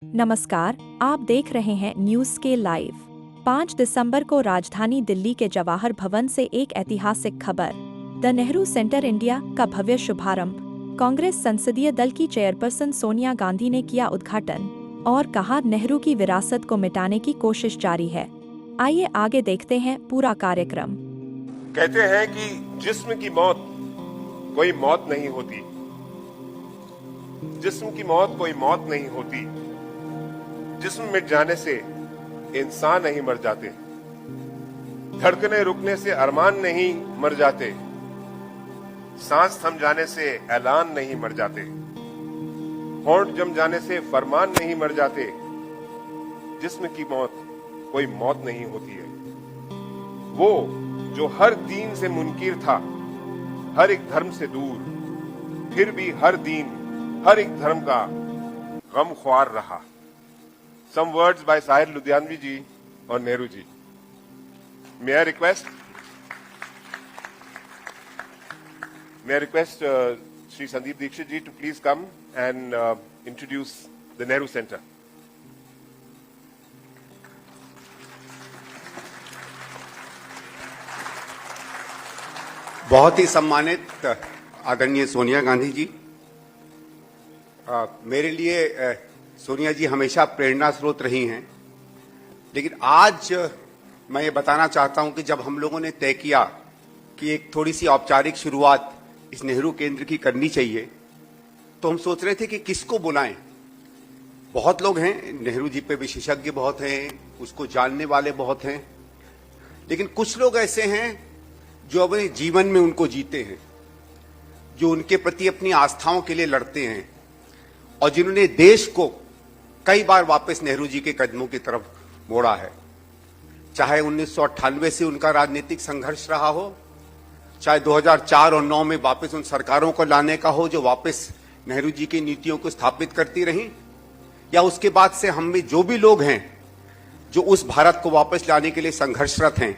नमस्कार, आप देख रहे हैं न्यूज़ के लाइव। 5 दिसंबर को राजधानी दिल्ली के जवाहर भवन से एक ऐतिहासिक खबर। द नेहरू सेंटर इंडिया का भव्य शुभारंभ। कांग्रेस संसदीय दल की चेयरपर्सन सोनिया गांधी ने किया उद्घाटन और कहा, नेहरू की विरासत को मिटाने की कोशिश जारी है। आइए आगे देखते हैं पूरा कार्यक्रम। कहते हैं कि जिस्म की मौत कोई मौत नहीं होती, जिस्म की मौत कोई मौत नहीं होती, जिस्म मिट जाने से इंसान नहीं मर जाते, धड़कने रुकने से अरमान नहीं मर जाते, सांस थम जाने से ऐलान नहीं मर जाते, होंठ जम जाने से फरमान नहीं मर जाते। जिस्म की मौत कोई मौत नहीं होती है। वो जो हर दीन से मुनकिर था, हर एक धर्म से दूर, फिर भी हर दीन हर एक धर्म का गमख्वार रहा। Some words by Sahir Ludhianvi ji on Nehru ji. May I request Shri Sandeep Dikshit ji to please come and introduce the Nehru Center. बहुत ही सम्मानित आदरणीय सोनिया गांधी जी, मेरे लिए सोनिया जी हमेशा प्रेरणा स्रोत रही हैं। लेकिन आज मैं ये बताना चाहता हूं कि जब हम लोगों ने तय किया कि एक थोड़ी सी औपचारिक शुरुआत इस नेहरू केंद्र की करनी चाहिए, तो हम सोच रहे थे कि किसको बुलाएं। बहुत लोग हैं, नेहरू जी पे विशेषज्ञ बहुत हैं, उसको जानने वाले बहुत हैं, लेकिन कुछ लोग ऐसे हैं जो अपने जीवन में उनको जीते हैं, जो उनके प्रति अपनी आस्थाओं के लिए लड़ते हैं और जिन्होंने देश को कई बार वापस नेहरू जी के कदमों की तरफ मोड़ा है। चाहे 1998 से उनका राजनीतिक संघर्ष रहा हो, चाहे 2004 और 9 में वापस उन सरकारों को लाने का हो जो वापस नेहरू जी की नीतियों को स्थापित करती रहीं, या उसके बाद से हम में जो भी लोग हैं जो उस भारत को वापस लाने के लिए संघर्षरत हैं,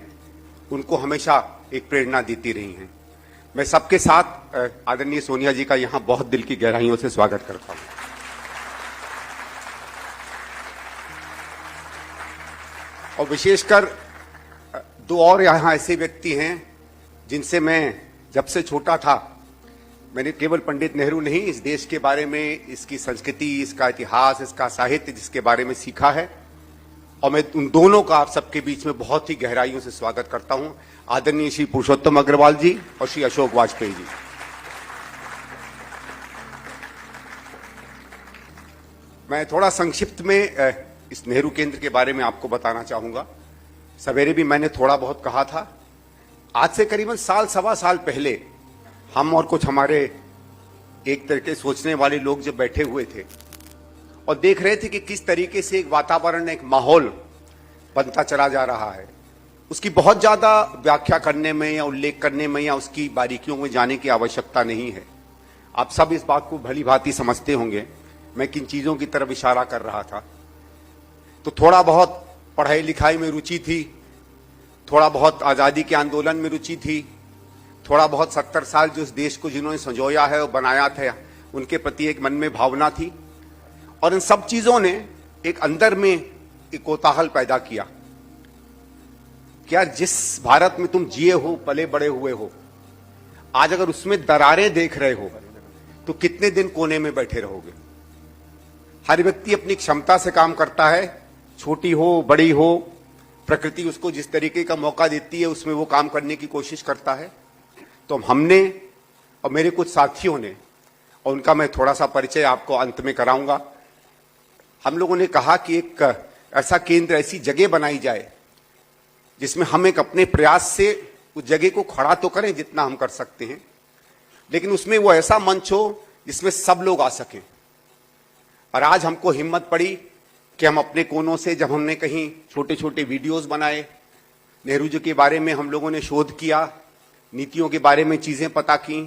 उनको हमेशा एक प्रेरणा देती रही हैं। मैं सबके साथ आदरणीय सोनिया जी का यहां बहुत दिल की गहराइयों से स्वागत करता हूं। और विशेषकर दो और यहां ऐसे व्यक्ति हैं जिनसे मैं जब से छोटा था, मैंने केवल पंडित नेहरू नहीं, इस देश के बारे में, इसकी संस्कृति, इसका इतिहास, इसका साहित्य जिसके बारे में सीखा है, और मैं उन दोनों का आप सबके बीच में बहुत ही गहराइयों से स्वागत करता हूं। आदरणीय श्री पुरुषोत्तम अग्रवाल जी और श्री अशोक वाजपेयी जी। मैं थोड़ा संक्षिप्त में इस नेहरू केंद्र के बारे में आपको बताना चाहूंगा। सवेरे भी मैंने थोड़ा बहुत कहा था। आज से करीबन सवा साल पहले हम और कुछ हमारे एक तरीके सोचने वाले लोग जब बैठे हुए थे और देख रहे थे कि किस तरीके से एक वातावरण, एक माहौल बनता चला जा रहा है, उसकी बहुत ज्यादा व्याख्या करने में या उल्लेख करने में या उसकी बारीकियों में जाने की आवश्यकता नहीं है। आप सब इस बात को भली भांति समझते होंगे मैं किन चीजों की तरफ इशारा कर रहा था। तो थोड़ा बहुत पढ़ाई लिखाई में रुचि थी, थोड़ा बहुत आजादी के आंदोलन में रुचि थी, थोड़ा बहुत 70 साल जो इस देश को जिन्होंने संजोया है और बनाया था, उनके प्रति एक मन में भावना थी, और इन सब चीजों ने एक अंदर में एक कोताहल पैदा किया कि यार, जिस भारत में तुम जिए हो, पले बड़े हुए हो, आज अगर उसमें दरारें देख रहे हो तो कितने दिन कोने में बैठे रहोगे। हर व्यक्ति अपनी क्षमता से काम करता है, छोटी हो बड़ी हो, प्रकृति उसको जिस तरीके का मौका देती है उसमें वो काम करने की कोशिश करता है। तो हमने और मेरे कुछ साथियों ने, और उनका मैं थोड़ा सा परिचय आपको अंत में कराऊंगा, हम लोगों ने कहा कि एक ऐसा केंद्र, ऐसी जगह बनाई जाए जिसमें हम एक अपने प्रयास से उस जगह को खड़ा तो करें जितना हम कर सकते हैं, लेकिन उसमें वो ऐसा मंच हो जिसमें सब लोग आ सकें। और आज हमको हिम्मत पड़ी कि हम अपने कोनों से, जब हमने कहीं छोटे छोटे वीडियोस बनाए, नेहरू जी के बारे में हम लोगों ने शोध किया, नीतियों के बारे में चीजें पता की,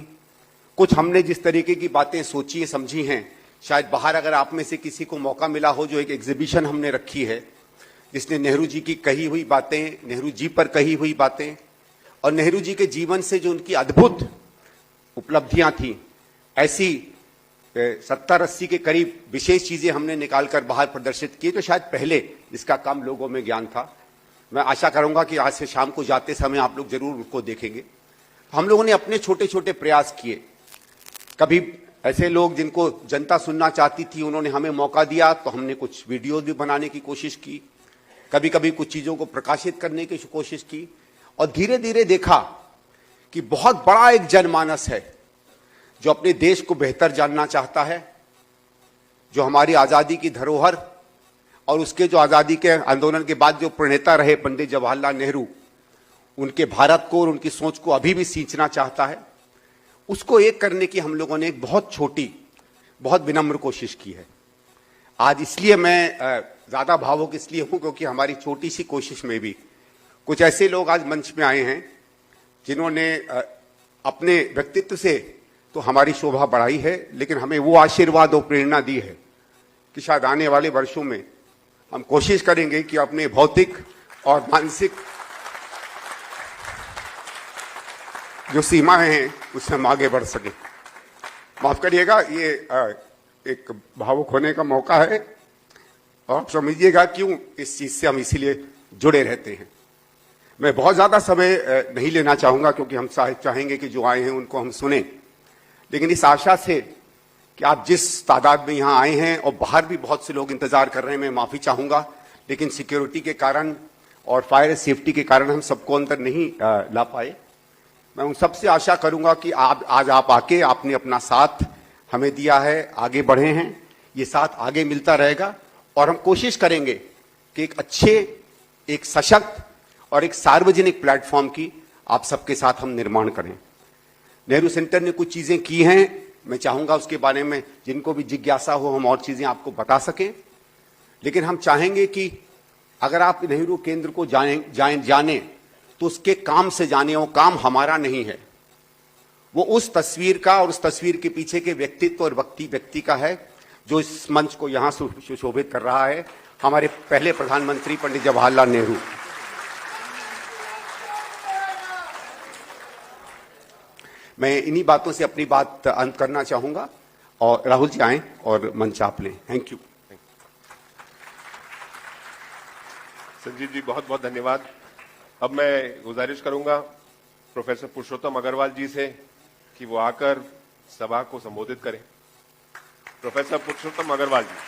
कुछ हमने जिस तरीके की बातें सोची समझी हैं, शायद बाहर अगर आप में से किसी को मौका मिला हो, जो एक एग्जीबिशन हमने रखी है जिसने नेहरू जी की कही हुई बातें, नेहरू जी पर कही हुई बातें और नेहरू जी के जीवन से जो उनकी अद्भुत उपलब्धियां थी, ऐसी 70-80 के करीब विशेष चीजें हमने निकालकर बाहर प्रदर्शित की, तो शायद पहले इसका कम लोगों में ज्ञान था। मैं आशा करूंगा कि आज से शाम को जाते समय आप लोग जरूर उसको देखेंगे। हम लोगों ने अपने छोटे छोटे प्रयास किए। कभी ऐसे लोग जिनको जनता सुनना चाहती थी, उन्होंने हमें मौका दिया तो हमने कुछ वीडियोज भी बनाने की कोशिश की, कभी कभी कुछ चीजों को प्रकाशित करने की कोशिश की, और धीरे धीरे देखा कि बहुत बड़ा एक जनमानस है जो अपने देश को बेहतर जानना चाहता है, जो हमारी आजादी की धरोहर और उसके जो आजादी के आंदोलन के बाद जो प्रणेता रहे पंडित जवाहरलाल नेहरू, उनके भारत को और उनकी सोच को अभी भी सींचना चाहता है। उसको एक करने की हम लोगों ने एक बहुत छोटी, बहुत विनम्र कोशिश की है। आज इसलिए मैं ज्यादा भावुक इसलिए हूं क्योंकि हमारी छोटी सी कोशिश में भी कुछ ऐसे लोग आज मंच में आए हैं जिन्होंने अपने व्यक्तित्व से तो हमारी शोभा बढ़ाई है, लेकिन हमें वो आशीर्वाद और प्रेरणा दी है कि शायद आने वाले वर्षों में हम कोशिश करेंगे कि अपने भौतिक और मानसिक जो सीमाएं हैं उससे हम आगे बढ़ सके। माफ करिएगा, ये एक भावुक होने का मौका है और आप समझिएगा क्यों इस चीज से हम इसीलिए जुड़े रहते हैं। मैं बहुत ज्यादा समय नहीं लेना चाहूंगा क्योंकि हम चाहेंगे कि जो आए हैं उनको हम सुने, लेकिन इस आशा से कि आप जिस तादाद में यहाँ आए हैं और बाहर भी बहुत से लोग इंतजार कर रहे हैं, मैं माफी चाहूंगा, लेकिन सिक्योरिटी के कारण और फायर सेफ्टी के कारण हम सबको अंदर नहीं ला पाए। मैं उन सबसे आशा करूंगा कि आज आप आके आपने अपना साथ हमें दिया है, आगे बढ़े हैं, ये साथ आगे मिलता रहेगा और हम कोशिश करेंगे कि एक अच्छे, एक सशक्त और एक सार्वजनिक प्लेटफॉर्म की आप सबके साथ हम निर्माण करें। नेहरू सेंटर ने कुछ चीजें की हैं, मैं चाहूंगा उसके बारे में जिनको भी जिज्ञासा हो हम और चीजें आपको बता सकें, लेकिन हम चाहेंगे कि अगर आप नेहरू केंद्र को जाने तो उसके काम से जाने। वो काम हमारा नहीं है, वो उस तस्वीर का और उस तस्वीर के पीछे के व्यक्तित्व और व्यक्ति का है जो इस मंच को यहां सुशोभित कर रहा है, हमारे पहले प्रधानमंत्री पंडित जवाहरलाल नेहरू। मैं इन्हीं बातों से अपनी बात अंत करना चाहूंगा और राहुल जी आए और मंच आप लें। Thank you. संजीव जी बहुत बहुत धन्यवाद। अब मैं गुजारिश करूंगा प्रोफेसर पुरुषोत्तम अग्रवाल जी से कि वो आकर सभा को संबोधित करें। प्रोफेसर पुरुषोत्तम अग्रवाल जी।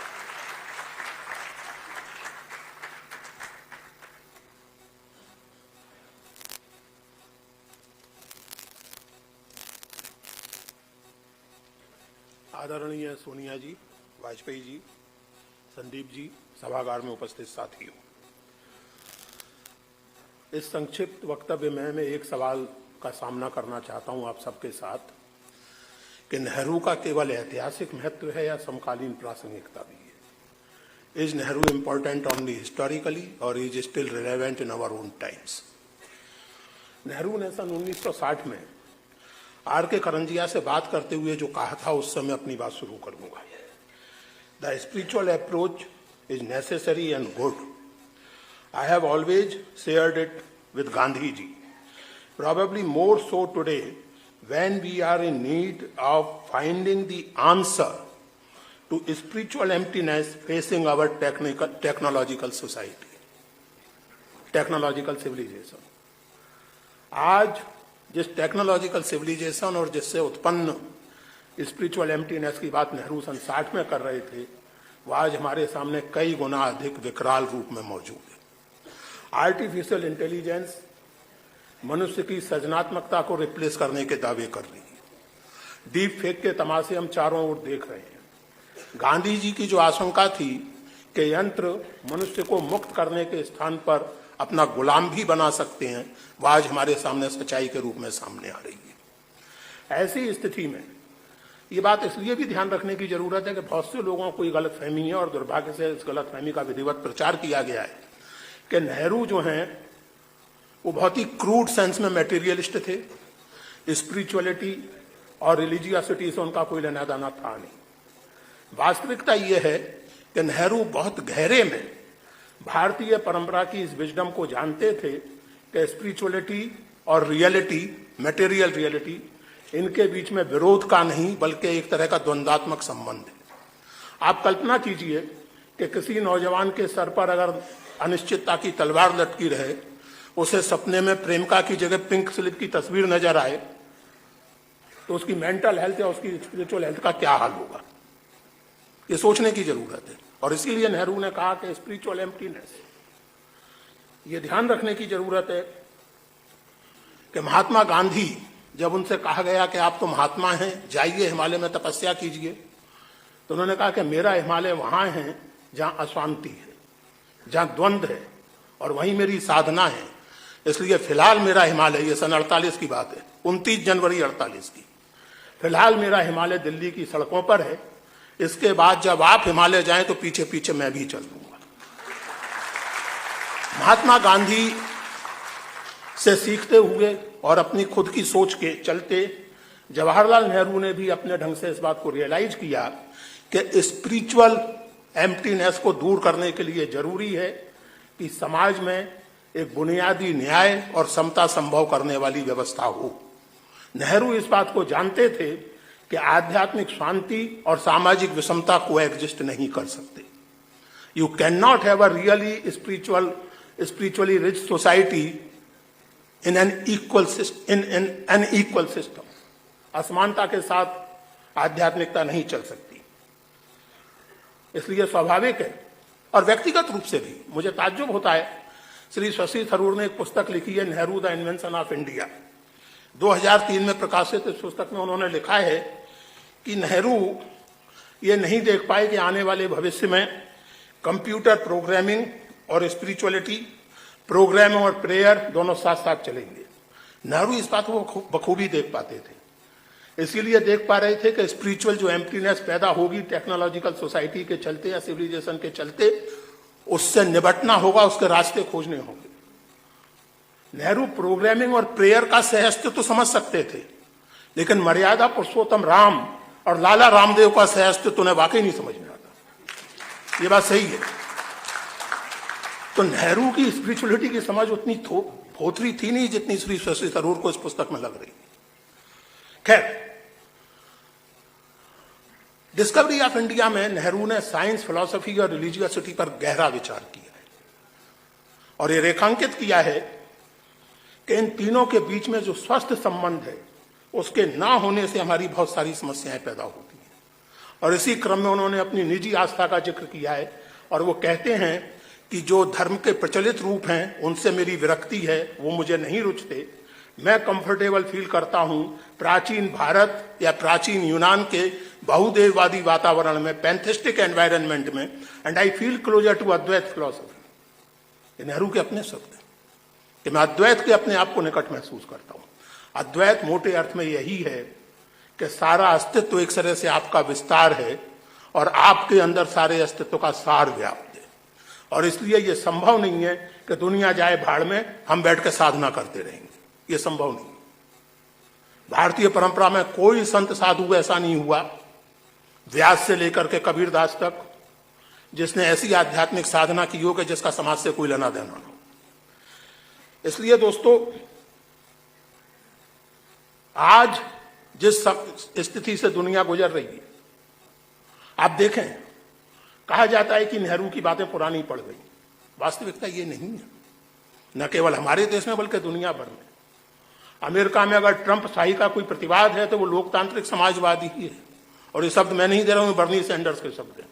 आदरणीय सोनिया जी, वाजपेयी जी, संदीप जी, सभागार में उपस्थित साथियों, इस संक्षिप्त वक्तव्य में मैं एक सवाल का सामना करना चाहता हूं आप सबके साथ कि नेहरू का केवल ऐतिहासिक महत्व है या समकालीन प्रासंगिकता भी है? Is Nehru important only historically और is still relevant in our own times? Nehru ने सन 1960 में आर के करंजिया से बात करते हुए जो कहा था उस समय अपनी बात शुरू करूंगा। The spiritual approach is necessary and good. I have always shared it with Gandhi ji, probably more so today when we are in need of finding the answer to spiritual emptiness facing our technological society, technological civilization. आज जिस technological civilisation और जिससे उत्पन्न spiritual emptiness की बात नेहरू सन 60 में कर रहे थे, वो आज हमारे सामने कई गुना अधिक विकराल रूप में मौजूद है। आर्टिफिशियल इंटेलिजेंस मनुष्य की सृजनात्मकता को रिप्लेस करने के दावे कर रही है। डीप फेक के तमाशे हम चारों ओर देख रहे हैं। गांधी जी की जो आशंका थी कि यंत्र मनुष्य को मुक्त करने के स्थान पर अपना गुलाम भी बना सकते हैं, वह आज हमारे सामने सच्चाई के रूप में सामने आ रही है। ऐसी स्थिति में ये बात इसलिए भी ध्यान रखने की जरूरत है कि बहुत से लोगों को ये गलतफहमी है और दुर्भाग्य से इस गलतफहमी का विधिवत प्रचार किया गया है कि नेहरू जो हैं वो बहुत ही क्रूड सेंस में मटेरियलिस्ट थे, स्पिरिचुअलिटी और रिलीजियसिटी से उनका कोई लेना देना था नहीं। वास्तविकता ये है कि नेहरू बहुत गहरे में भारतीय परंपरा की इस विजडम को जानते थे कि स्पिरिचुअलिटी और रियलिटी, मटेरियल रियलिटी इनके बीच में विरोध का नहीं बल्कि एक तरह का द्वंद्वात्मक संबंध है। आप कल्पना कीजिए कि किसी नौजवान के सर पर अगर अनिश्चितता की तलवार लटकी रहे, उसे सपने में प्रेमिका की जगह पिंक स्लिप की तस्वीर नजर आए, तो उसकी मेंटल हेल्थ या उसकी स्पिरिचुअल हेल्थ का क्या हाल होगा, ये सोचने की जरूरत है। और इसीलिए नेहरू ने कहा कि स्पिरिचुअल एम्प्टीनेस, ये ध्यान रखने की जरूरत है कि महात्मा गांधी, जब उनसे कहा गया कि आप तो महात्मा हैं, जाइए हिमालय में तपस्या कीजिए, तो उन्होंने कहा कि मेरा हिमालय वहां है जहां अशांति है, जहां द्वंद्व है, और वहीं मेरी साधना है। इसलिए फिलहाल मेरा हिमालय, ये सन 48 की बात है, 29 जनवरी 48 की, फिलहाल मेरा हिमालय दिल्ली की सड़कों पर है। इसके बाद जब आप हिमालय जाएं तो पीछे पीछे मैं भी चल दूंगा। महात्मा गांधी से सीखते हुए और अपनी खुद की सोच के चलते जवाहरलाल नेहरू ने भी अपने ढंग से इस बात को रियलाइज किया कि स्पिरिचुअल एम्प्टीनेस को दूर करने के लिए जरूरी है कि समाज में एक बुनियादी न्याय और समता संभव करने वाली व्यवस्था हो। नेहरू इस बात को जानते थे कि आध्यात्मिक शांति और सामाजिक विषमता को एग्जिस्ट नहीं कर सकते। You can not have a really spiritually rich society in an equal system. असमानता के साथ आध्यात्मिकता नहीं चल सकती। इसलिए स्वाभाविक है, और व्यक्तिगत रूप से भी मुझे ताज्जुब होता है, श्री शशि थरूर ने एक पुस्तक लिखी है, Nehru the invention of India, 2003 में प्रकाशित। इस पुस्तक में उन्होंने लिखा है कि नेहरू ये नहीं देख पाए कि आने वाले भविष्य में कंप्यूटर प्रोग्रामिंग और स्पिरिचुअलिटी, प्रोग्राम और प्रेयर दोनों साथ साथ चलेंगे। नेहरू इस बात को बखूबी देख पाते थे, इसीलिए देख पा रहे थे कि स्पिरिचुअल जो एम्प्टीनेस पैदा होगी टेक्नोलॉजिकल सोसाइटी के चलते या सिविलाइजेशन के चलते, उससे निपटना होगा, उसके रास्ते खोजने होंगे। नेहरू प्रोग्रामिंग और प्रेयर का सहअस्तित्व तो समझ सकते थे, लेकिन मर्यादा पुरुषोत्तम राम और लाला रामदेव का सहअस्तित्व उन्हें वाकई नहीं समझ में आता। ये बात सही है। तो नेहरू की स्पिरिचुअलिटी की समझ उतनी थोथरी थी नहीं जितनी श्री शशि थरूर को इस पुस्तक में लग रही। खैर, डिस्कवरी ऑफ इंडिया में नेहरू ने साइंस, फिलॉसफी और रिलीजियसिटी पर गहरा विचार किया है और ये रेखांकित किया है कि इन तीनों के बीच में जो स्वस्थ संबंध है, उसके ना होने से हमारी बहुत सारी समस्याएं पैदा होती हैं। और इसी क्रम में उन्होंने अपनी निजी आस्था का जिक्र किया है और वो कहते हैं कि जो धर्म के प्रचलित रूप हैं उनसे मेरी विरक्ति है, वो मुझे नहीं रुचते। मैं कंफर्टेबल फील करता हूं प्राचीन भारत या प्राचीन यूनान के बहुदेववादी वातावरण में, पैंथिस्टिक एनवायरनमेंट में, and I feel closer to Advaita philosophy. Nehru के अपने शब्द हैं कि मैं अद्वैत के अपने आप को निकट महसूस करता हूं। अद्वैत मोटे अर्थ में यही है कि सारा अस्तित्व एक तरह से आपका विस्तार है और आपके अंदर सारे अस्तित्व का सार व्याप्त है, और इसलिए यह संभव नहीं है कि दुनिया जाए भाड़ में, हम बैठ के साधना करते रहेंगे। यह संभव नहीं। भारतीय परंपरा में कोई संत साधु ऐसा नहीं हुआ, व्यास से लेकर के कबीरदास तक, जिसने ऐसी आध्यात्मिक साधना की हो कि जिसका समाज से कोई लेना देना हो। इसलिए दोस्तों, आज जिस स्थिति से दुनिया गुजर रही है, आप देखें, कहा जाता है कि नेहरू की बातें पुरानी पड़ गई। वास्तविकता ये नहीं है, न केवल हमारे देश में बल्कि दुनिया भर में। अमेरिका में अगर ट्रंप शाही का कोई प्रतिवाद है तो वो लोकतांत्रिक समाजवादी ही है, और ये शब्द मैं नहीं दे रहा हूं, बर्नी सैंडर्स के शब्द हैं,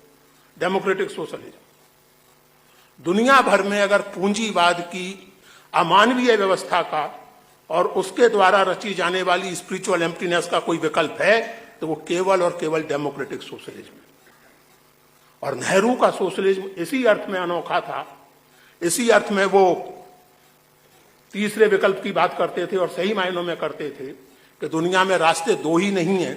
डेमोक्रेटिक सोशलिज्म। दुनिया भर में अगर पूंजीवाद की अमानवीय व्यवस्था का और उसके द्वारा रची जाने वाली स्पिरिचुअल एम्प्टीनेस का कोई विकल्प है तो वो केवल और केवल डेमोक्रेटिक सोशलिज्म है। और नेहरू का सोशलिज्म इसी अर्थ में अनोखा था, इसी अर्थ में वो तीसरे विकल्प की बात करते थे और सही मायनों में करते थे कि दुनिया में रास्ते दो ही नहीं है,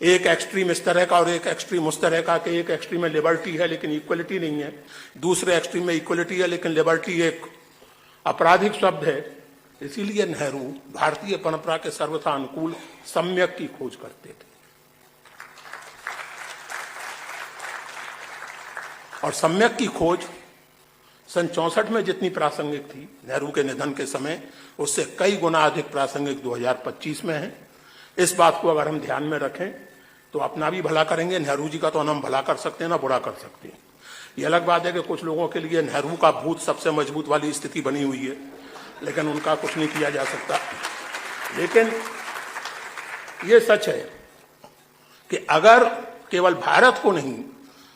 एक एक्सट्रीम इस तरह का और एक एक्सट्रीम उस तरह का, कि एक एक्सट्रीम में लिबर्टी है लेकिन इक्वलिटी नहीं है, दूसरे एक्सट्रीम में इक्वलिटी है लेकिन लिबर्टी एक आपराधिक शब्द है। इसीलिए नेहरू भारतीय परंपरा के सर्वथा अनुकूल सम्यक की खोज करते थे, और सम्यक की खोज सन 64 में जितनी प्रासंगिक थी नेहरू के निधन के समय, उससे कई गुना अधिक प्रासंगिक 2025 में है। इस बात को अगर हम ध्यान में रखें तो अपना भी भला करेंगे। नेहरू जी का तो हम भला कर सकते हैं ना बुरा कर सकते हैं। ये अलग बात है कि कुछ लोगों के लिए नेहरू का भूत सबसे मजबूत वाली स्थिति बनी हुई है, लेकिन उनका कुछ नहीं किया जा सकता। लेकिन ये सच है कि अगर केवल भारत को नहीं,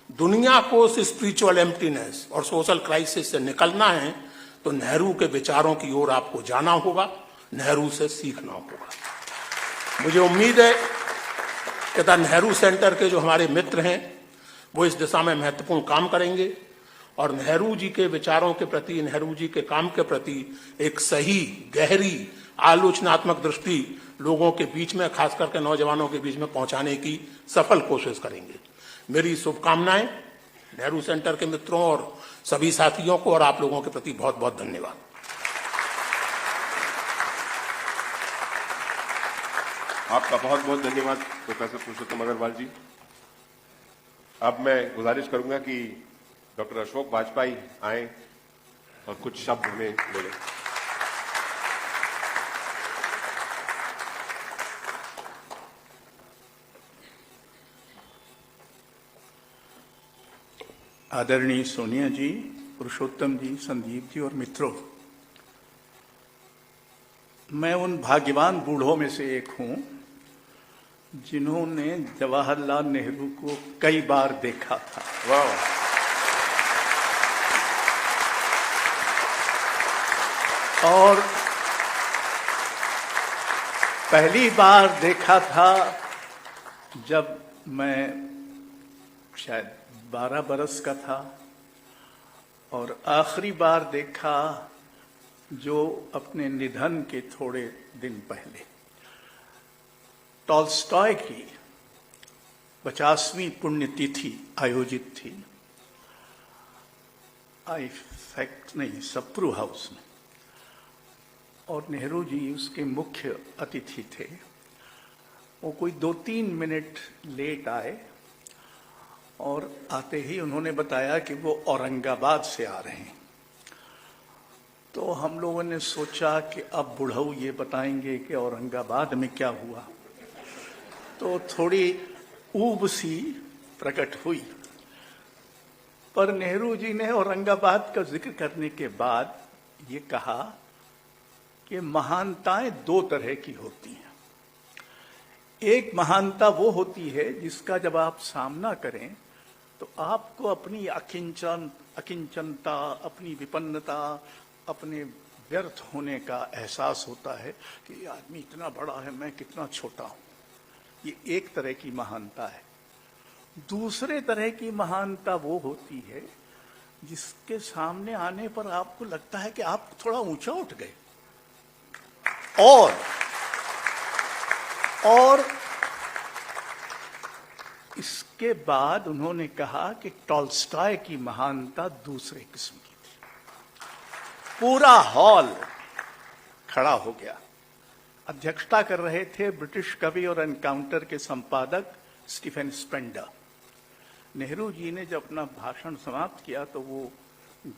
दुनिया को उस स्पिरिचुअल एम्प्टीनेस और सोशल क्राइसिस से निकलना है तो नेहरू के विचारों की ओर आपको जाना होगा, नेहरू से सीखना होगा। मुझे उम्मीद है कि द नेहरू सेंटर के जो हमारे मित्र हैं वो इस दिशा में महत्वपूर्ण काम करेंगे और नेहरू जी के विचारों के प्रति, नेहरू जी के काम के प्रति एक सही, गहरी, आलोचनात्मक दृष्टि लोगों के बीच में, खास करके नौजवानों के बीच में पहुंचाने की सफल कोशिश करेंगे। मेरी शुभकामनाएं नेहरू सेंटर के मित्रों और सभी साथियों को और आप लोगों के प्रति बहुत बहुत धन्यवाद। आपका बहुत बहुत धन्यवाद प्रोफेसर पुरुषोत्तम अग्रवाल जी। अब मैं गुजारिश करूंगा कि डॉक्टर अशोक वाजपेयी आए और कुछ शब्द हमें बोले। आदरणीय सोनिया जी, पुरुषोत्तम जी, संदीप जी और मित्रों, मैं उन भाग्यवान बूढ़ों में से एक हूं जिन्होंने जवाहरलाल नेहरू को कई बार देखा था। वाह। और पहली बार देखा था जब मैं शायद 12 बरस का था और आखिरी बार देखा जो अपने निधन के थोड़े दिन पहले। टॉल्स्टॉय की 50वीं पुण्यतिथि आयोजित थी सप्रू हाउस में और नेहरू जी उसके मुख्य अतिथि थे। वो कोई 2-3 मिनट लेट आए और आते ही उन्होंने बताया कि वो औरंगाबाद से आ रहे हैं। तो हम लोगों ने सोचा कि अब बुढ़ऊ ये बताएंगे कि औरंगाबाद में क्या हुआ, तो थोड़ी ऊब सी प्रकट हुई। पर नेहरू जी ने औरंगाबाद का जिक्र करने के बाद ये कहा कि महानताएं 2 तरह की होती हैं। एक महानता वो होती है जिसका जब आप सामना करें तो आपको अपनी अकिंचनता, अपनी विपन्नता, अपने व्यर्थ होने का एहसास होता है कि ये आदमी इतना बड़ा है, मैं कितना छोटा हूं। ये एक तरह की महानता है। दूसरे तरह की महानता वो होती है जिसके सामने आने पर आपको लगता है कि आप थोड़ा ऊंचा उठ गए। और इसके बाद उन्होंने कहा कि टॉल्स्टॉय की महानता दूसरे किस्म की थी। पूरा हॉल खड़ा हो गया। अध्यक्षता कर रहे थे ब्रिटिश कवि और एनकाउंटर के संपादक स्टीफन स्पेंडर। नेहरू जी ने जब अपना भाषण समाप्त किया तो वो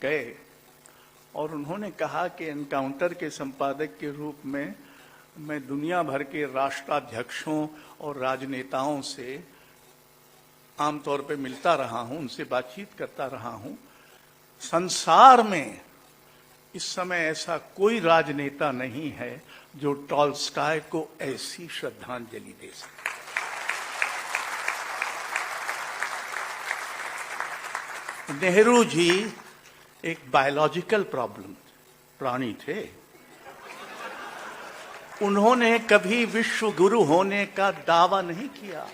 गए और उन्होंने कहा कि एनकाउंटर के संपादक के रूप में मैं दुनिया भर के राष्ट्राध्यक्षों और राजनेताओं से आमतौर पे मिलता रहा हूं, उनसे बातचीत करता रहा हूं। संसार में इस समय ऐसा कोई राजनेता नहीं है जो टॉल्स्टॉय को ऐसी श्रद्धांजलि दे सके। नेहरू जी एक बायोलॉजिकल प्राणी थे। उन्होंने कभी विश्व गुरु होने का दावा नहीं किया,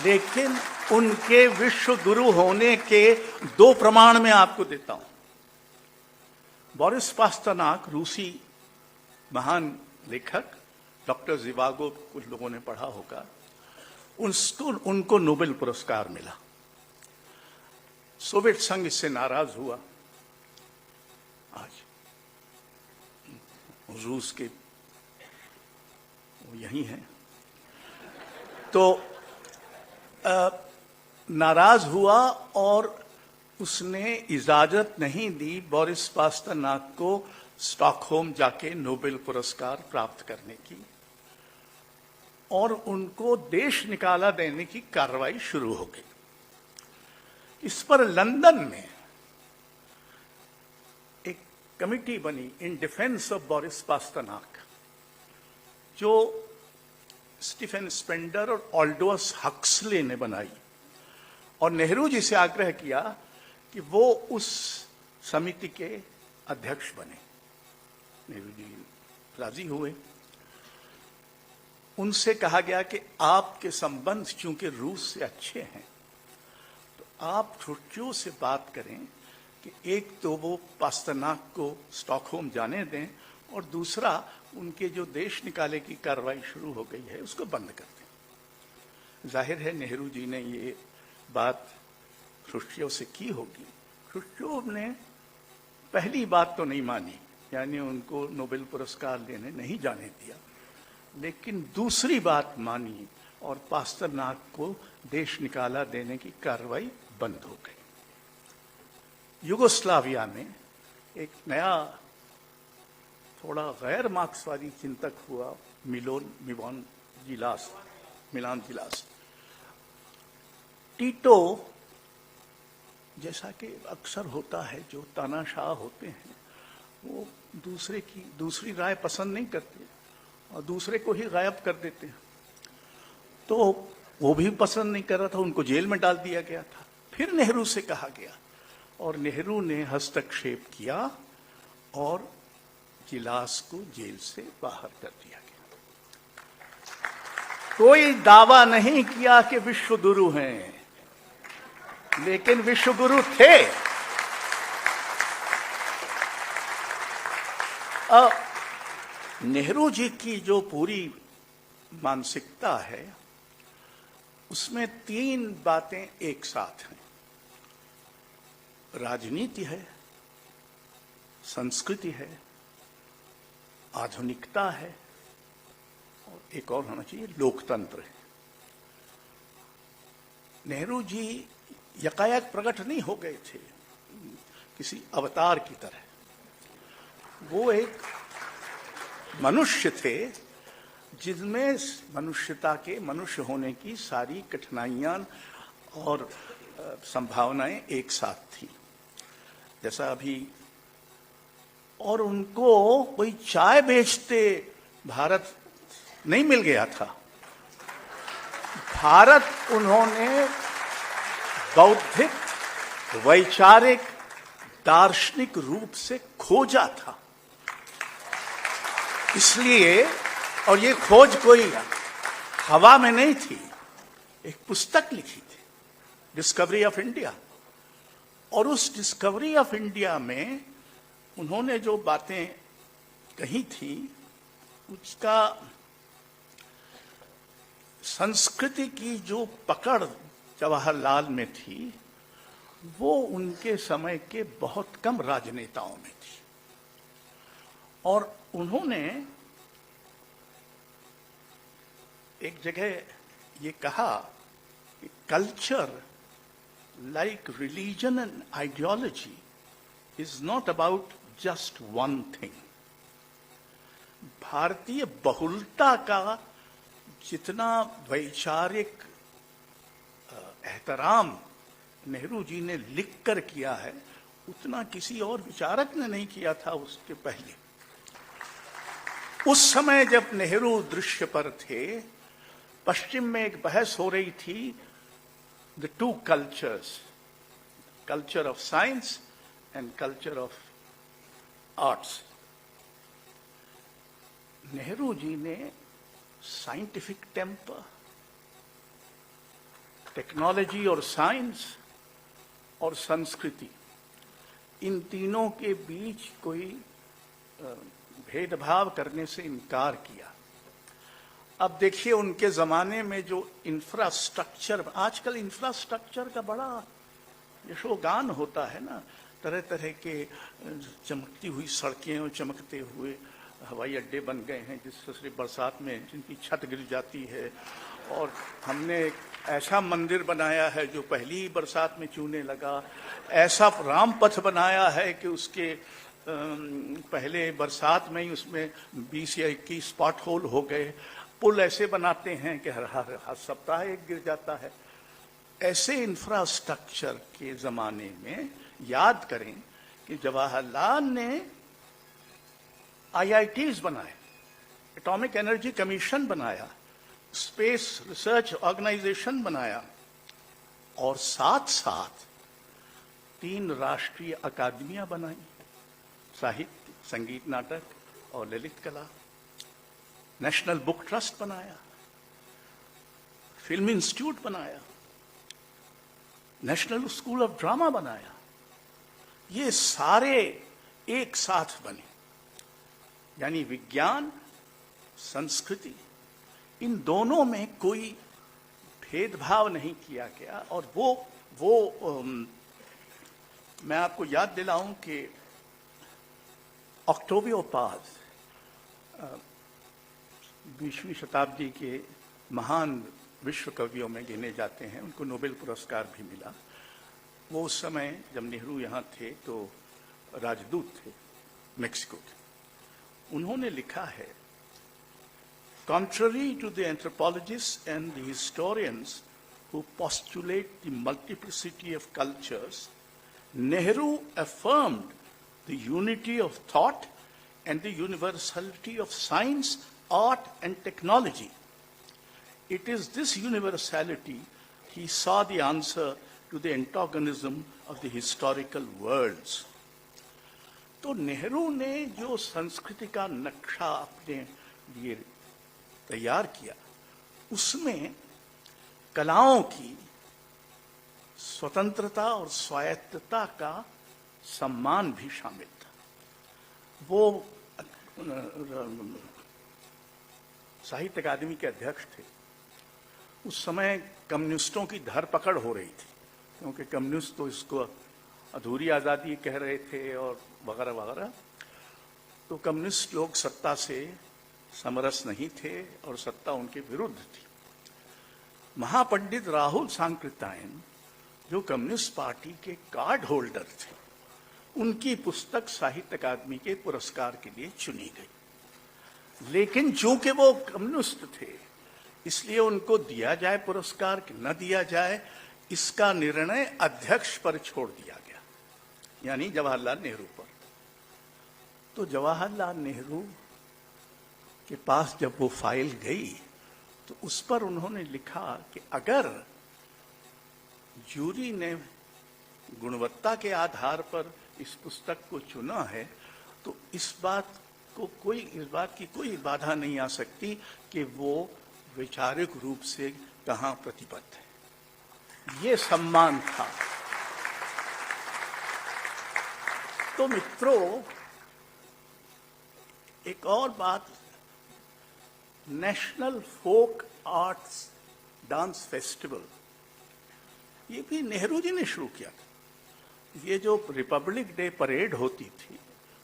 लेकिन उनके विश्व गुरु होने के 2 प्रमाण मैं आपको देता हूं। बोरिस पास्टरनाक, रूसी महान लेखक, डॉक्टर जिवागो, कुछ लोगों ने पढ़ा होगा, उनको नोबेल पुरस्कार मिला। सोवियत संघ इससे नाराज हुआ। आज रूस के वो यही हैं, तो नाराज हुआ और उसने इजाजत नहीं दी बोरिस पास्टरनाक को स्टॉकहोम जाके नोबेल पुरस्कार प्राप्त करने की। और उनको देश निकाला देने की कार्रवाई शुरू हो गई। इस पर लंदन में एक कमिटी बनी इन डिफेंस ऑफ बोरिस पास्टरनाक, जो स्टीफन स्पेंडर और ऑल्डोस हक्सले ने बनाई, और नेहरू जी से आग्रह किया कि वो उस समिति के अध्यक्ष बने। नेहरू जी राजी हुए। उनसे कहा गया कि आपके संबंध चूंकि रूस से अच्छे हैं, तो आप खरुश्चेव से बात करें कि एक तो वो पास्टरनाक को स्टॉकहोम जाने दें, और दूसरा उनके जो देश निकाले की कार्रवाई शुरू हो गई है उसको बंद कर दें। जाहिर है नेहरू जी ने ये बात खरुश्चेव से की होगी। खरुश्चेव ने पहली बात तो नहीं मानी, यानी उनको नोबेल पुरस्कार लेने नहीं जाने दिया, लेकिन दूसरी बात मानी और पास्टरनाक को देश निकाला देने की कार्रवाई बंद हो गई। युगोस्लाविया में एक नया थोड़ा गैर मार्क्सवादी चिंतक हुआ, मिलान जिलास। टीटो, जैसा कि अक्सर होता है, जो तानाशाह होते हैं वो दूसरी राय पसंद नहीं करते और दूसरे को ही गायब कर देते हैं। तो वो भी पसंद नहीं कर रहा था, उनको जेल में डाल दिया गया था। फिर नेहरू से कहा गया और नेहरू ने हस्तक्षेप किया और जिलास को जेल से बाहर कर दिया गया। कोई दावा नहीं किया कि विश्व गुरु हैं, लेकिन विश्व गुरु थे। नेहरू जी की जो पूरी मानसिकता है उसमें तीन बातें एक साथ हैं। राजनीति है, संस्कृति है, आधुनिकता है, और एक और होना चाहिए लोकतंत्र है। नेहरू जी यकायक प्रकट नहीं हो गए थे किसी अवतार की तरह। वो एक मनुष्य थे जिनमें मनुष्यता के मनुष्य होने की सारी कठिनाइयां और संभावनाएं एक साथ थी। जैसा अभी, और उनको कोई चाय बेचते भारत नहीं मिल गया था। भारत उन्होंने बौद्धिक, वैचारिक, दार्शनिक रूप से खोजा था। इसलिए, और ये खोज कोई हवा में नहीं थी, एक पुस्तक लिखी थी, डिस्कवरी ऑफ इंडिया। और उस डिस्कवरी ऑफ इंडिया में उन्होंने जो बातें कही थी, उसका संस्कृति की जो पकड़ जवाहरलाल में थी, वो उनके समय के बहुत कम राजनेताओं में थी। और उन्होंने एक जगह ये कहा कि culture like religion and ideology is not about just one thing. भारतीय बहुलता का जितना वैचारिक एहतराम नेहरू जी ने लिखकर किया है, उतना किसी और विचारक ने नहीं किया था उसके पहले। उस समय जब नेहरू दृश्य पर थे, पश्चिम में एक बहस हो रही थी, the two cultures, culture of science and culture of arts. Nehru ji ने साइंटिफिक टेम्पर, टेक्नोलॉजी और साइंस और संस्कृति, इन तीनों के बीच कोई भेदभाव करने से इनकार किया। अब देखिए उनके जमाने में जो इंफ्रास्ट्रक्चर, आजकल इंफ्रास्ट्रक्चर का बड़ा यशोगान होता है ना, तरह तरह के चमकती हुई सड़कें और चमकते हुए हवाई अड्डे बन गए हैं, जिससे सिर्फ बरसात में जिनकी छत गिर जाती है। और हमने एक ऐसा मंदिर बनाया है जो पहली ही बरसात में चूने लगा, ऐसा रामपथ बनाया है कि उसके पहले बरसात में ही उसमें 20 या 21 स्पॉट होल हो गए। पुल ऐसे बनाते हैं कि हर सप्ताह एक गिर जाता है। ऐसे इंफ्रास्ट्रक्चर के जमाने में याद करें कि जवाहरलाल ने आईआईटीज बनाए, एटॉमिक एनर्जी कमीशन बनाया, स्पेस रिसर्च ऑर्गेनाइजेशन बनाया और साथ साथ 3 राष्ट्रीय अकादमियां बनाई, साहित्य, संगीत, नाटक और ललित कला। नेशनल बुक ट्रस्ट बनाया, फिल्म इंस्टीट्यूट बनाया, नेशनल स्कूल ऑफ ड्रामा बनाया। ये सारे एक साथ बने, यानी विज्ञान, संस्कृति, इन दोनों में कोई भेदभाव नहीं किया गया। और वो मैं आपको याद दिलाऊं कि ऑक्टेवियो पाज 20वीं शताब्दी के महान विश्व कवियों में गिने जाते हैं, उनको नोबेल पुरस्कार भी मिला। वो उस समय जब नेहरू यहाँ थे तो राजदूत थे मेक्सिको के। उन्होंने लिखा है, contrary to the anthropologists and the historians who postulate the multiplicity of cultures, Nehru affirmed the unity of thought and the universality of science, art and technology. It is this universality he saw the answer to the antagonism of the historical worlds. तो नेहरू ने जो संस्कृति का नक्शा अपने लिए तैयार किया, उसमें कलाओं की स्वतंत्रता और स्वायत्तता का सम्मान भी शामिल था। वो साहित्य अकादमी के अध्यक्ष थे। उस समय कम्युनिस्टों की धरपकड़ हो रही थी, क्योंकि कम्युनिस्ट तो इसको अधूरी आज़ादी कह रहे थे और वगैरह वगैरह। तो कम्युनिस्ट लोग सत्ता से समरस नहीं थे और सत्ता उनके विरुद्ध थी। महापंडित राहुल सांकृत्यायन, जो कम्युनिस्ट पार्टी के कार्ड होल्डर थे, उनकी पुस्तक साहित्य अकादमी के पुरस्कार के लिए चुनी गई। लेकिन चूंकि वो कम्युनिस्ट थे, इसलिए उनको दिया जाए पुरस्कार कि न दिया जाए, इसका निर्णय अध्यक्ष पर छोड़ दिया गया, यानी जवाहरलाल नेहरू पर। तो जवाहरलाल नेहरू के पास जब वो फाइल गई तो उस पर उन्होंने लिखा कि अगर जूरी ने गुणवत्ता के आधार पर इस पुस्तक को चुना है तो इस बात की कोई बाधा नहीं आ सकती कि वो वैचारिक रूप से कहां प्रतिबद्ध है। ये सम्मान था। तो मित्रों, एक और बात, national folk arts dance festival, ये भी नेहरू जी ने शुरू किया था। ये जो रिपब्लिक डे परेड होती थी,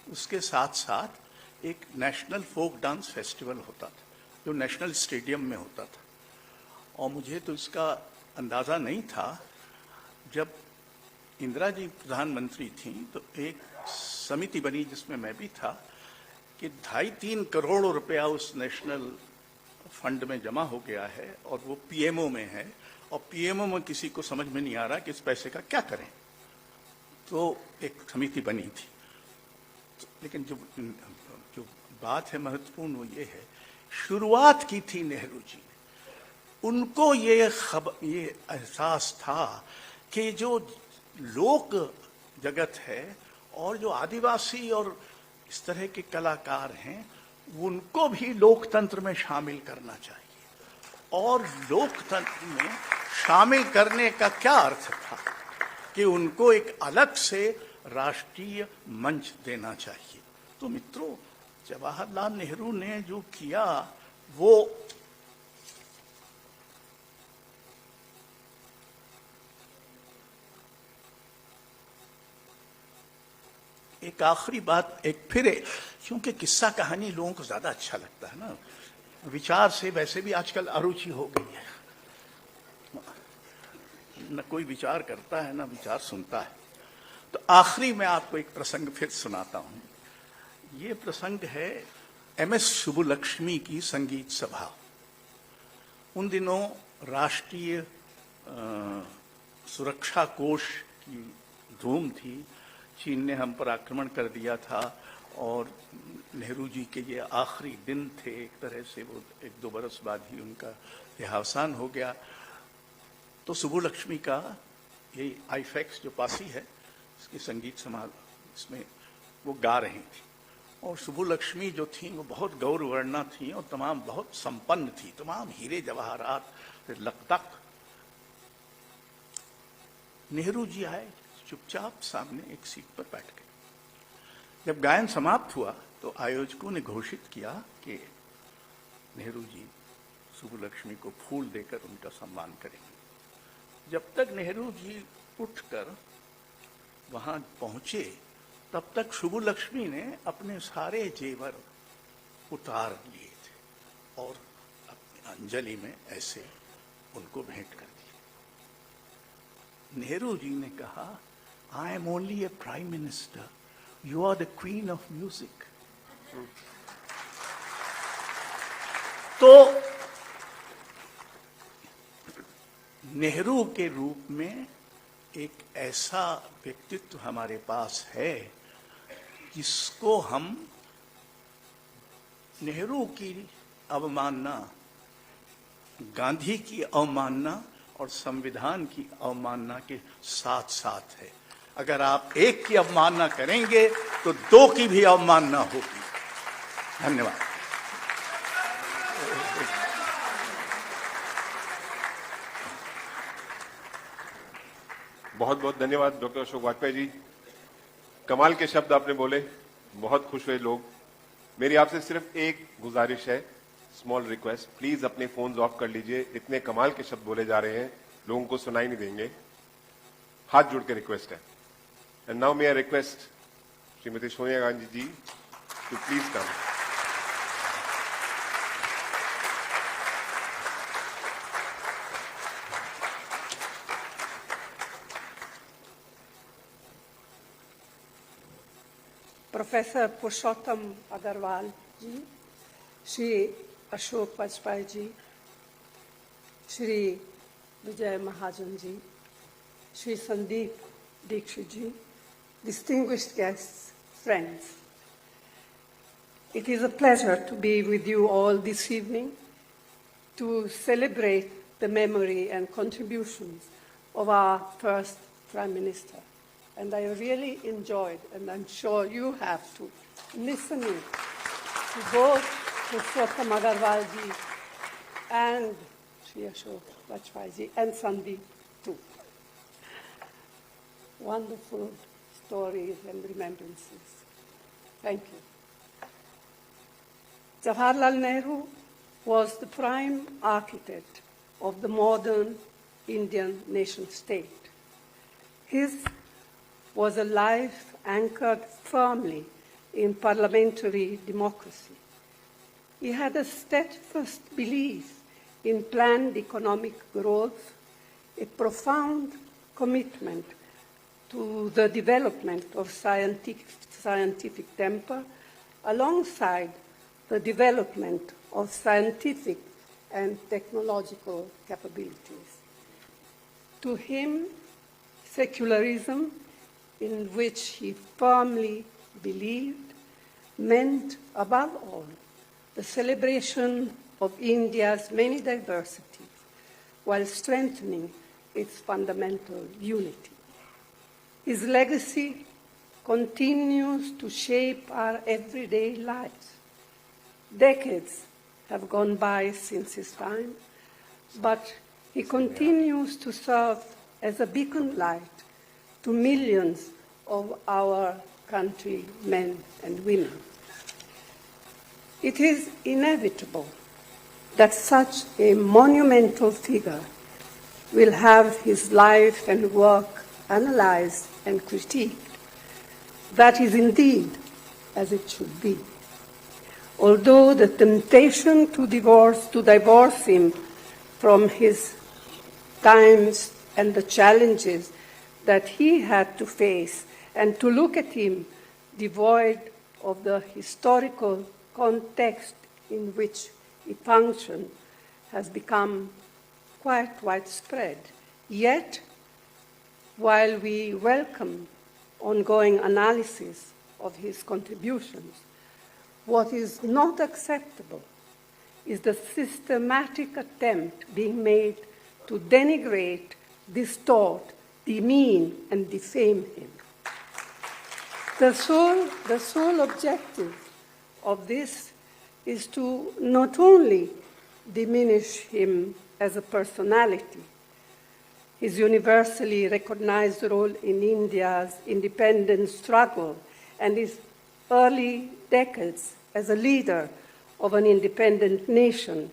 उसके साथ साथ एक नेशनल फोक डांस फेस्टिवल होता था, जो नेशनल स्टेडियम में होता था। और मुझे तो इसका अंदाज़ा नहीं था। जब इंदिरा जी प्रधानमंत्री थी तो एक समिति बनी जिसमें मैं भी था कि 2.5-3 करोड़ रुपया उस नेशनल फंड में जमा हो गया है और वो पीएमओ में है, और पीएमओ में किसी को समझ में नहीं आ रहा कि इस पैसे का क्या करें। तो एक समिति बनी थी। लेकिन जो बात है महत्वपूर्ण, वो ये है, शुरुआत की थी नेहरू जी ने। उनको ये एहसास था कि जो लोक जगत है और जो आदिवासी और इस तरह के कलाकार हैं, उनको भी लोकतंत्र में शामिल करना चाहिए। और लोकतंत्र में शामिल करने का क्या अर्थ था कि उनको एक अलग से राष्ट्रीय मंच देना चाहिए। तो मित्रों, जवाहरलाल नेहरू ने जो किया वो एक आखिरी बात, क्योंकि किस्सा कहानी लोगों को ज्यादा अच्छा लगता है ना, विचार से वैसे भी आजकल अरुचि हो गई है, न कोई विचार करता है न विचार सुनता है। तो आखिरी में आपको एक प्रसंग फिर सुनाता हूं। ये प्रसंग है MS सुब्बुलक्ष्मी की संगीत सभा। उन दिनों राष्ट्रीय सुरक्षा कोष की धूम थी। चीन ने हम पर आक्रमण कर दिया था और नेहरू जी के ये आखिरी दिन थे, एक तरह से वो 1-2 बरस बाद ही उनका देहावसान हो गया। तो सुबुलक्ष्मी का ये आईफेक्स जो पासी है, इसकी संगीत समारोह, इसमें वो गा रही थी। और सुबुलक्ष्मी जो थी वो बहुत गौरवर्णा थी और तमाम बहुत संपन्न थी, तमाम हीरे जवाहरात से लकतक। नेहरू जी आए, चुपचाप सामने एक सीट पर बैठ गए। जब गायन समाप्त हुआ तो आयोजकों ने घोषित किया कि नेहरू जी सुबुलक्ष्मी को फूल देकर उनका सम्मान करेंगे। जब तक नेहरू जी उठकर वहां पहुंचे तब तक सुबुलक्ष्मी ने अपने सारे जेवर उतार लिए थे और अपनी अंजलि में ऐसे उनको भेंट कर दिया। नेहरू जी ने कहा, I am only a prime minister, you are the queen of music. तो नेहरू के रूप में एक ऐसा व्यक्तित्व हमारे पास है जिसको हम नेहरू की अवमानना, गांधी की अवमानना और संविधान की अवमानना के साथ साथ है। अगर आप एक की अवमानना करेंगे तो 2 की भी अवमानना होगी। धन्यवाद। बहुत बहुत धन्यवाद डॉक्टर अशोक वाजपेयी जी। कमाल के शब्द आपने बोले, बहुत खुश हुए लोग। मेरी आपसे सिर्फ एक गुजारिश है, स्मॉल रिक्वेस्ट, प्लीज अपने फोन्स ऑफ कर लीजिए। इतने कमाल के शब्द बोले जा रहे हैं, लोगों को सुनाई नहीं देंगे। हाथ जोड़ के रिक्वेस्ट है। And now may I request Shrimati Sonia Gandhi ji to please come. Professor Purushottam Agarwal ji, Shri Ashok Vajpayee ji, Shri Vijay Mahajan ji, Shri Sandeep Dikshit ji, distinguished guests, friends. It is a pleasure to be with you all this evening to celebrate the memory and contributions of our first Prime Minister. And I really enjoyed, and I'm sure you have too, listening to both Purushottam Agarwal ji and Shri Ashok Vajpayee ji and Sandeep too. Wonderful stories and remembrances. Thank you. Jawaharlal Nehru was the prime architect of the modern Indian nation state. His was a life anchored firmly in parliamentary democracy. He had a steadfast belief in planned economic growth, a profound commitment to the development of scientific temper, alongside the development of scientific and technological capabilities. To him, secularism, in which he firmly believed, meant above all the celebration of India's many diversities while strengthening its fundamental unity. His legacy continues to shape our everyday lives. Decades have gone by since his time, but he continues to serve as a beacon light to millions of our countrymen and women. It is inevitable that such a monumental figure will have his life and work analyzed and critiqued. That is indeed as it should be. Although the temptation to divorce him from his times and the challenges that he had to face, and to look at him devoid of the historical context in which he functioned, has become quite widespread. Yet, while we welcome ongoing analysis of his contributions, what is not acceptable is the systematic attempt being made to denigrate, distort, demean, and defame him. The sole objective of this is to not only diminish him as a personality, his universally recognized role in India's independence struggle, and his early decades as a leader of an independent nation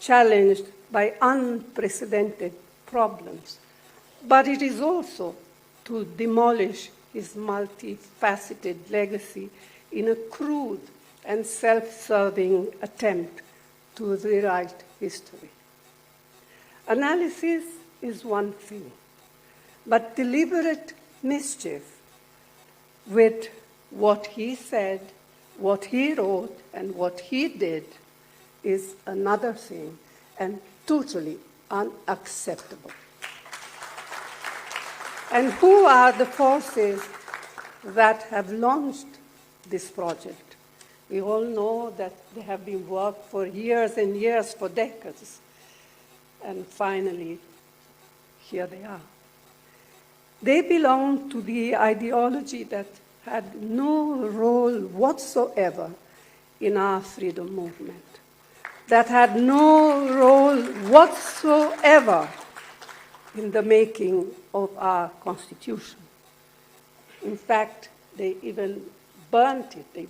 challenged by unprecedented problems. But it is also to demolish his multifaceted legacy in a crude and self-serving attempt to rewrite history. Analysis is one thing, but deliberate mischief with what he said, what he wrote, and what he did is another thing, and totally unacceptable. And who are the forces that have launched this project? We all know that they have been working for years and years, for decades, and finally, here they are. They belong to the ideology that had no role whatsoever in our freedom movement, that had no role whatsoever in the making of our Constitution. In fact, they even burnt it.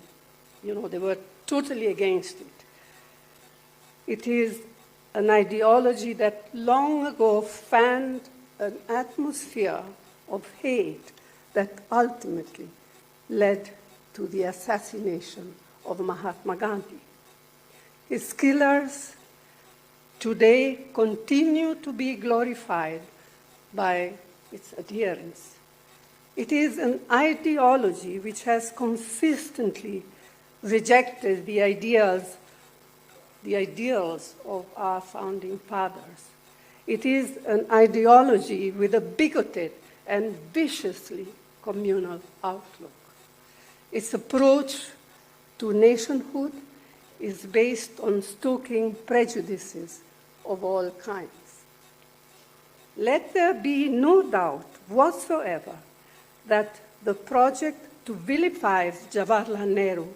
They were totally against it. It is an ideology that long ago fanned an atmosphere of hate that ultimately led to the assassination of Mahatma Gandhi. His killers today continue to be glorified by its adherents. It is an ideology which has consistently rejected the ideals of our founding fathers. It is an ideology with a bigoted and viciously communal outlook. Its approach to nationhood is based on stoking prejudices of all kinds. Let there be no doubt whatsoever that the project to vilify Jawaharlal Nehru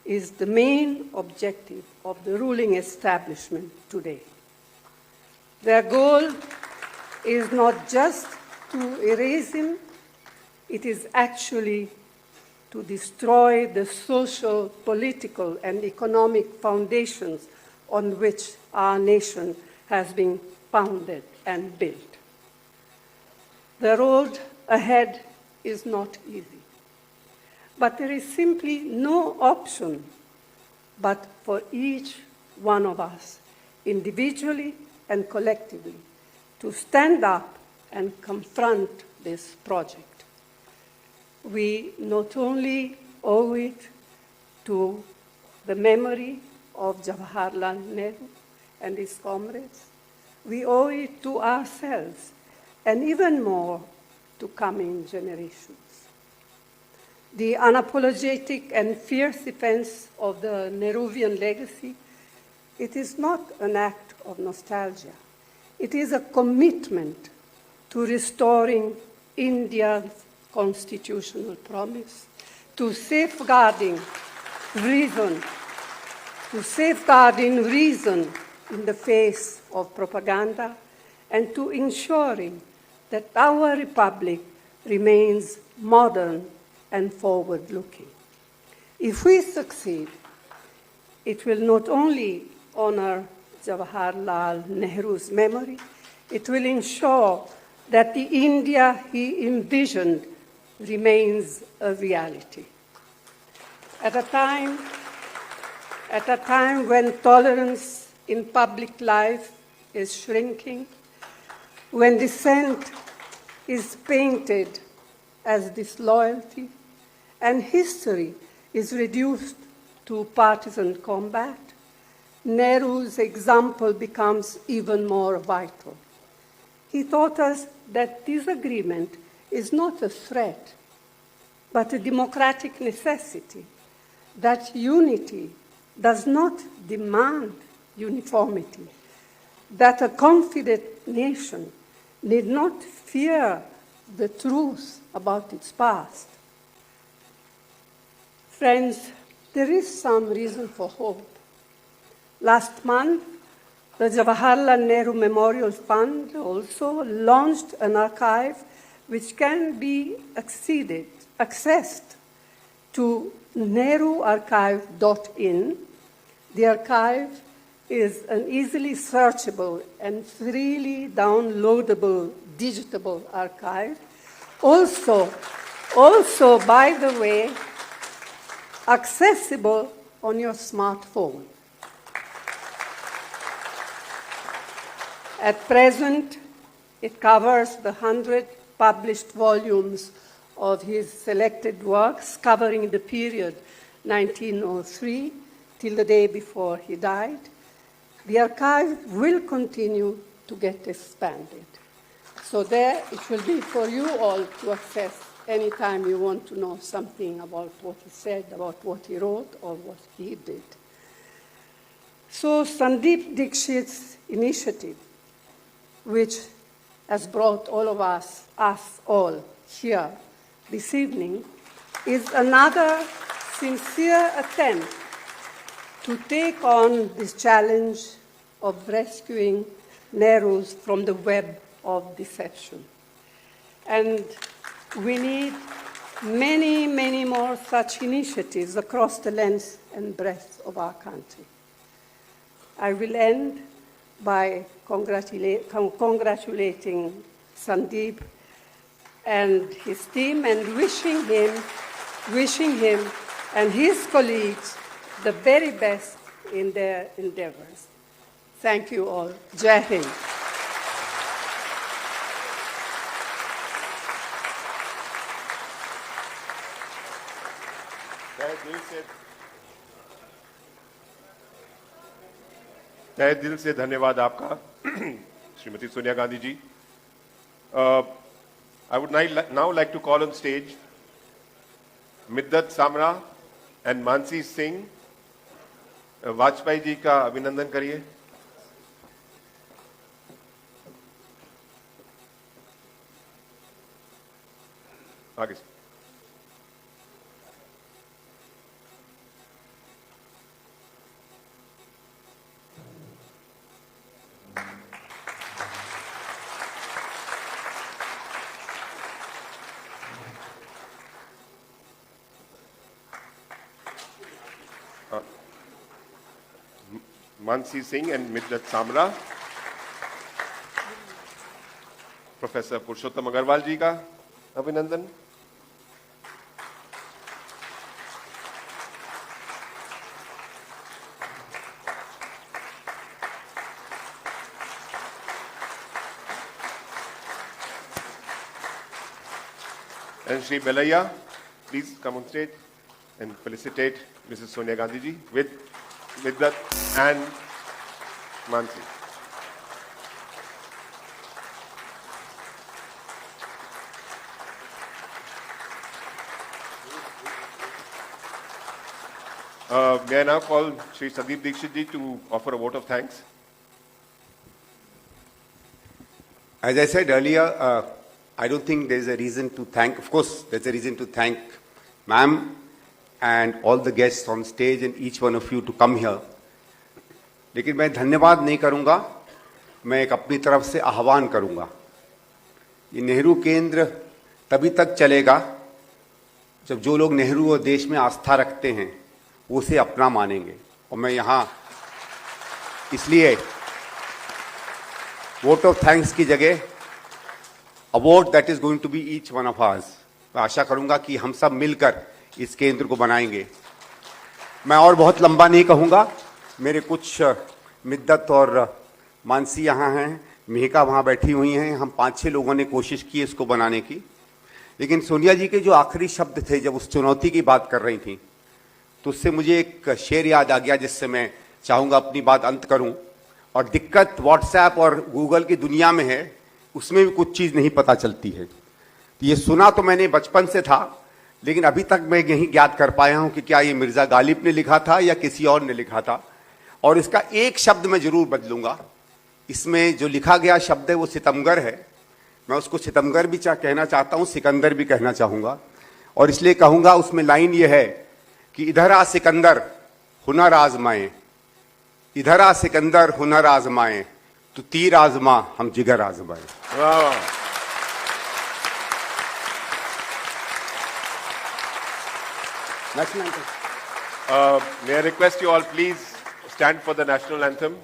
is the main objective of the ruling establishment today. Their goal is not just to erase him, it is actually to destroy the social, political, and economic foundations on which our nation has been founded and built. The road ahead is not easy, but there is simply no option but for each one of us, individually and collectively, to stand up and confront this project. We not only owe it to the memory of Jawaharlal Nehru and his comrades, we owe it to ourselves, and even more to coming generations. The unapologetic and fierce defense of the Nehruvian legacy, it is not an act of nostalgia. It is a commitment to restoring India's constitutional promise, to safeguarding reason in the face of propaganda, and to ensuring that our republic remains modern and forward-looking. If we succeed, it will not only honor Jawaharlal Nehru's memory, it will ensure that the India he envisioned remains a reality. At a time when tolerance in public life is shrinking, when dissent is painted as disloyalty, and history is reduced to partisan combat, Nehru's example becomes even more vital. He taught us that disagreement is not a threat, but a democratic necessity, that unity does not demand uniformity, that a confident nation need not fear the truth about its past. Friends, there is some reason for hope. Last month, the Jawaharlal Nehru Memorial Fund also launched an archive which can be accessed to nehruarchive.in. The archive is an easily searchable and freely downloadable digital archive. Also, by the way, accessible on your smartphone. At present, it covers the 100 published volumes of his selected works covering the period 1903 till the day before he died. The archive will continue to get expanded. So there it will be for you all to access anytime you want to know something about what he said, about what he wrote, or what he did. So Sandeep Dixit's initiative, which has brought all of us all here this evening, is another sincere attempt to take on this challenge of rescuing Nehru's from the web of deception. And we need many, many more such initiatives across the length and breadth of our country. I will end by congratulating Sandeep and his team and wishing him and his colleagues the very best in their endeavors. Thank you all. Jai Hind. तहे दिल से धन्यवाद आपका श्रीमती सोनिया गांधी जी. I would now like to call on stage Middat Samra and Mansi Singh. Vajpayee ji का अभिनंदन करिए. आगे से. Mansi Singh and Middat Samra. Professor Purushottam Agarwal ji का अभिनंदन. And Shri Belaya, please come on stage and felicitate Mrs. Sonia Gandhi ji with Middat and Mansi. May I now call Shri Sandeep Dixit ji to offer a vote of thanks. As I said earlier, I don't think there's a reason to thank, of course, there's a reason to thank ma'am and all the guests on stage and each one of you to come here. लेकिन मैं धन्यवाद नहीं करूंगा, मैं एक अपनी तरफ से आह्वान करूंगा. ये नेहरू केंद्र तभी तक चलेगा जब जो लोग नेहरू और देश में आस्था रखते हैं वो उसे अपना मानेंगे. और मैं यहाँ इसलिए वोट ऑफ थैंक्स की जगह award that is going to be each one of us, मैं आशा करूंगा कि हम सब मिलकर इस केंद्र को बनाएंगे. मैं और बहुत लंबा नहीं कहूंगा. मेरे कुछ मिद्दत और मानसी यहाँ हैं, मिहिका वहाँ बैठी हुई हैं. हम 5-6 लोगों ने कोशिश की इसको बनाने की. लेकिन सोनिया जी के जो आखिरी शब्द थे जब उस चुनौती की बात कर रही थी तो उससे मुझे एक शेर याद आ गया जिससे मैं चाहूंगा अपनी बात अंत करूं। और दिक्कत व्हाट्सएप और गूगल की दुनिया में है, उसमें भी कुछ चीज नहीं पता चलती है। ये सुना तो मैंने बचपन से था, लेकिन अभी तक मैं यही ज्ञात कर पाया हूं कि क्या ये मिर्जा गालिब ने लिखा था या किसी और ने लिखा था। और इसका एक शब्द मैं जरूर बदलूंगा। इसमें जो लिखा गया शब्द है वो सितमगर है। मैं उसको सितमगर भी कहना चाहता हूं, सिकंदर भी कहना चाहूंगा। और इसलिए कहूंगा, उसमें लाइन ये है कि इधर आ सिकंदर हुनर आजमाए, इधर आ सिकंदर हुनर आजमाए, तो तीर आजमा हम जिगर आजमाए। वाह। May I request you all please stand for the national anthem?